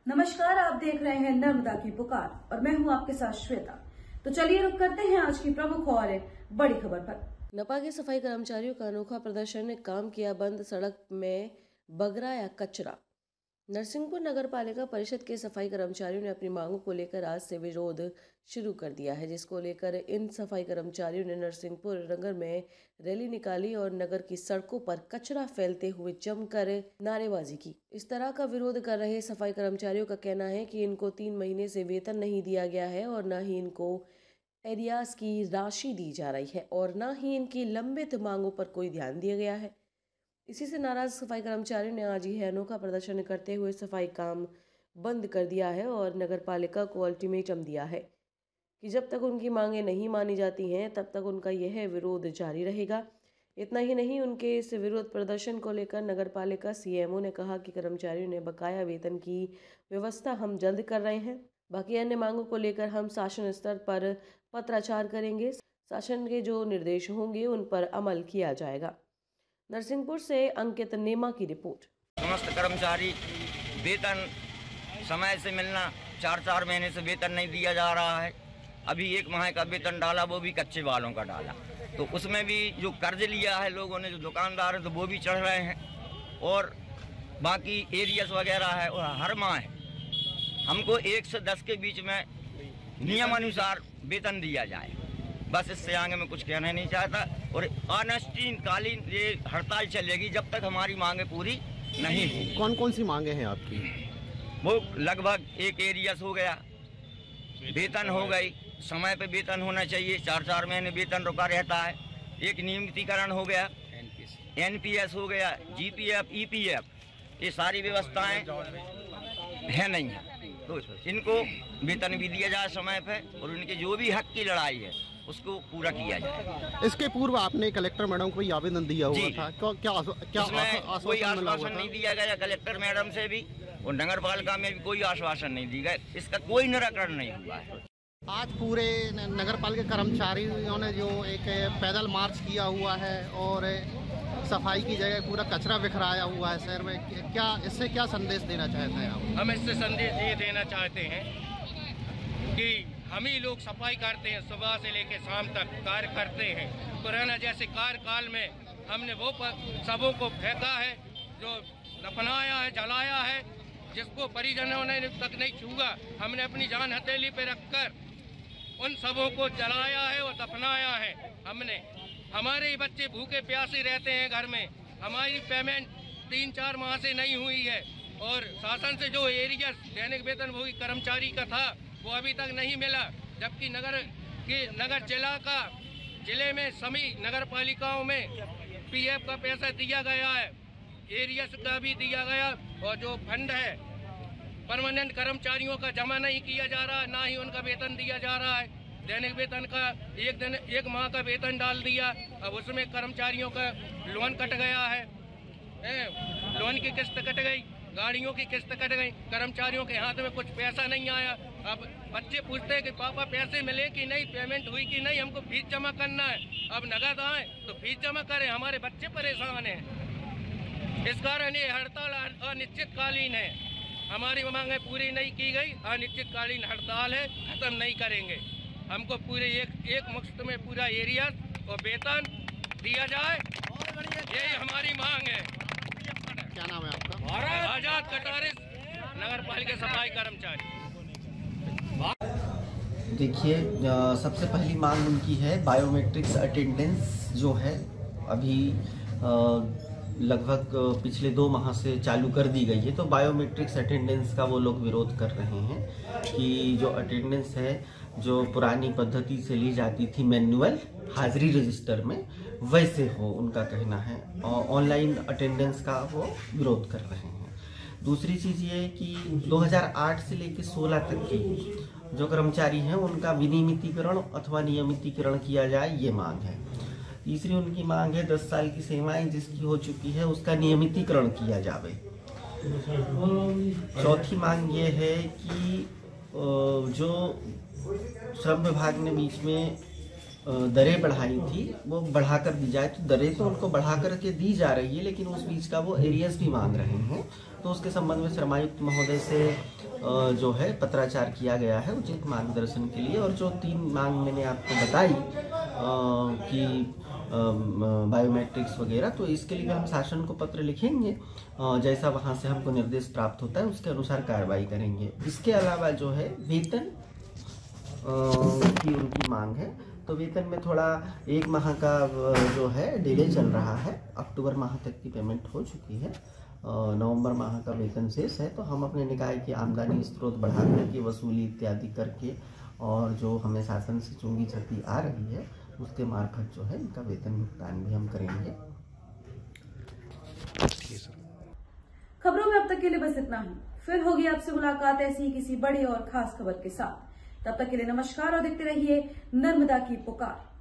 नमस्कार, आप देख रहे हैं नर्मदा की पुकार और मैं हूं आपके साथ श्वेता। तो चलिए रुक करते हैं आज की प्रमुख और बड़ी खबर पर। नपा के सफाई कर्मचारियों का अनोखा प्रदर्शन ने काम किया बंद, सड़क में बगराया कचरा। नरसिंहपुर नगर पालिका परिषद के सफाई कर्मचारियों ने अपनी मांगों को लेकर आज से विरोध शुरू कर दिया है, जिसको लेकर इन सफाई कर्मचारियों ने नरसिंहपुर नगर में रैली निकाली और नगर की सड़कों पर कचरा फैलते हुए जमकर नारेबाजी की। इस तरह का विरोध कर रहे सफाई कर्मचारियों का कहना है कि इनको 3 महीने से वेतन नहीं दिया गया है और न ही इनको एरियाज की राशि दी जा रही है और न ही इनकी लंबित मांगों पर कोई ध्यान दिया गया है। इसी से नाराज सफाई कर्मचारियों ने आज ही अनोखा प्रदर्शन करते हुए सफाई काम बंद कर दिया है और नगर पालिका को अल्टीमेटम दिया है कि जब तक उनकी मांगें नहीं मानी जाती हैं तब तक उनका यह विरोध जारी रहेगा। इतना ही नहीं, उनके इस विरोध प्रदर्शन को लेकर नगर पालिका सीएमओ ने कहा कि कर्मचारियों ने बकाया वेतन की व्यवस्था हम जल्द कर रहे हैं। बाकी अन्य मांगों को लेकर हम शासन स्तर पर पत्राचार करेंगे। शासन के जो निर्देश होंगे उन पर अमल किया जाएगा। नरसिंहपुर से अंकित नेमा की रिपोर्ट। समस्त कर्मचारी वेतन समय से मिलना, 4 महीने से वेतन नहीं दिया जा रहा है। अभी 1 माह का वेतन डाला, वो भी कच्चे वालों का डाला, तो उसमें भी जो कर्ज लिया है लोगों ने, जो दुकानदार है, तो वो भी चढ़ रहे हैं। और बाकी एरियस वगैरह है, और हर माह हमको 1 से 10 के बीच में नियमानुसार वेतन दिया जाए। बस इससे आगे मैं कुछ कहना नहीं चाहता। और अनिश्चितकालीन ये हड़ताल चलेगी जब तक हमारी मांगे पूरी नहीं होगी। कौन कौन सी मांगे हैं आपकी? वो लगभग 1 एरियस हो गया, वेतन हो गई, समय पे वेतन होना चाहिए, 4 महीने वेतन रुका रहता है। एक नियमितीकरण हो गया, एनपीएस हो गया, जीपीएफ, ईपीएफ, ये सारी व्यवस्थाएं है नहीं है, तो इनको वेतन भी दिया जाए समय पे और उनके जो भी हक की लड़ाई है उसको पूरा किया जाए। इसके पूर्व आपने कलेक्टर मैडम को आवेदन दिया हुआ था, क्या कोई आश्वासन नहीं दिया गया कलेक्टर मैडम से भी, और नगर पालिका में भी कोई आश्वासन नहीं दिया गया। इसका कोई निराकरण नहीं हुआ है। आज पूरे नगर पालिका कर्मचारियों ने जो एक पैदल मार्च किया हुआ है और सफाई की जगह पूरा कचरा बिखराया हुआ है शहर में, क्या इससे क्या संदेश देना चाहते हैं आप? हम इससे संदेश ये देना चाहते हैं कि हम ही लोग सफाई करते हैं, सुबह से लेकर शाम तक कार्य करते हैं। कोरोना जैसे कार्यकाल में हमने वो सबों को फेंका है, जो दफनाया है, जलाया है, जिसको परिजनों ने तक नहीं छुआ। हमने अपनी जान हथेली पे रखकर उन सबों को जलाया है और दफनाया है। हमने, हमारे ही बच्चे भूखे प्यासे रहते हैं घर में। हमारी पेमेंट 3-4 माह से नहीं हुई है और शासन से जो एरिया दैनिक वेतन वो कर्मचारी का था वो अभी तक नहीं मिला, जबकि जिले में सभी नगर पालिकाओं में पीएफ का पैसा दिया गया है, एरियस का भी दिया गया, और जो फंड है परमानेंट कर्मचारियों का जमा नहीं किया जा रहा, ना ही उनका वेतन दिया जा रहा है। दैनिक वेतन का 1 माह का वेतन डाल दिया, अब उसमें कर्मचारियों का लोन कट गया है, लोन की किस्त कट गई, गाड़ियों की किस्त कट गई, कर्मचारियों के हाथ में कुछ पैसा नहीं आया। अब बच्चे पूछते हैं कि पापा पैसे मिले कि नहीं, पेमेंट हुई कि नहीं, हमको फीस जमा करना है। अब नगद आए तो फीस जमा करें, हमारे बच्चे परेशान हैं। इस कारण ये हड़ताल अनिश्चितकालीन है। हमारी मांगें पूरी नहीं की गई, अनिश्चितकालीन हड़ताल है, खत्म नहीं करेंगे। हमको पूरे एक मुश्त में पूरा एरिया और वेतन दिया जाए, यही हमारी मांग है। क्या नाम है आपका? आजाद कटारे, नगर पालिका सफाई कर्मचारी। देखिए, सबसे पहली मांग उनकी है बायोमेट्रिक्स अटेंडेंस जो है अभी लगभग पिछले 2 माह से चालू कर दी गई है। तो बायोमेट्रिक्स अटेंडेंस का वो लोग विरोध कर रहे हैं कि जो अटेंडेंस है जो पुरानी पद्धति से ली जाती थी मैनुअल हाजिरी रजिस्टर में, वैसे हो, उनका कहना है। और ऑनलाइन अटेंडेंस का वो विरोध कर रहे हैं। दूसरी चीज़ ये है कि 2008 से लेकर 16 तक की जो कर्मचारी हैं उनका विनियमितीकरण अथवा नियमितीकरण किया जाए, ये मांग है। तीसरी उनकी मांग है 10 साल की सेवाएं जिसकी हो चुकी है उसका नियमितीकरण किया जाए। चौथी मांग ये है कि जो श्रम विभाग ने बीच में दरें बढ़ाई थी वो बढ़ाकर दी जाए। तो दरें तो उनको बढ़ा करके दी जा रही है, लेकिन उस बीच का वो एरियस भी मांग रहे हैं। तो उसके संबंध में श्रमायुक्त महोदय से जो है पत्राचार किया गया है उचित मार्गदर्शन के लिए। और जो 3 मांग मैंने आपको बताई कि बायोमेट्रिक्स वगैरह, तो इसके लिए हम शासन को पत्र लिखेंगे, जैसा वहाँ से हमको निर्देश प्राप्त होता है उसके अनुसार कार्रवाई करेंगे। इसके अलावा जो है वेतन की उनकी मांग है, तो वेतन में थोड़ा 1 माह का जो है डिले चल रहा है। अक्टूबर माह तक की पेमेंट हो चुकी है, नवंबर माह का वेतन शेष है। तो हम अपने निकाय की आमदनी स्रोत बढ़ा करके वसूली इत्यादि करके और जो हमें शासन से चुंगी क्षति आ रही है उसके मार्फत जो है इनका वेतन भुगतान भी हम करेंगे। खबरों में अब तक के लिए बस इतना ही। फिर होगी आपसे मुलाकात ऐसी ही किसी बड़ी और खास खबर के साथ। तब तक के लिए नमस्कार और देखते रहिए नर्मदा की पुकार।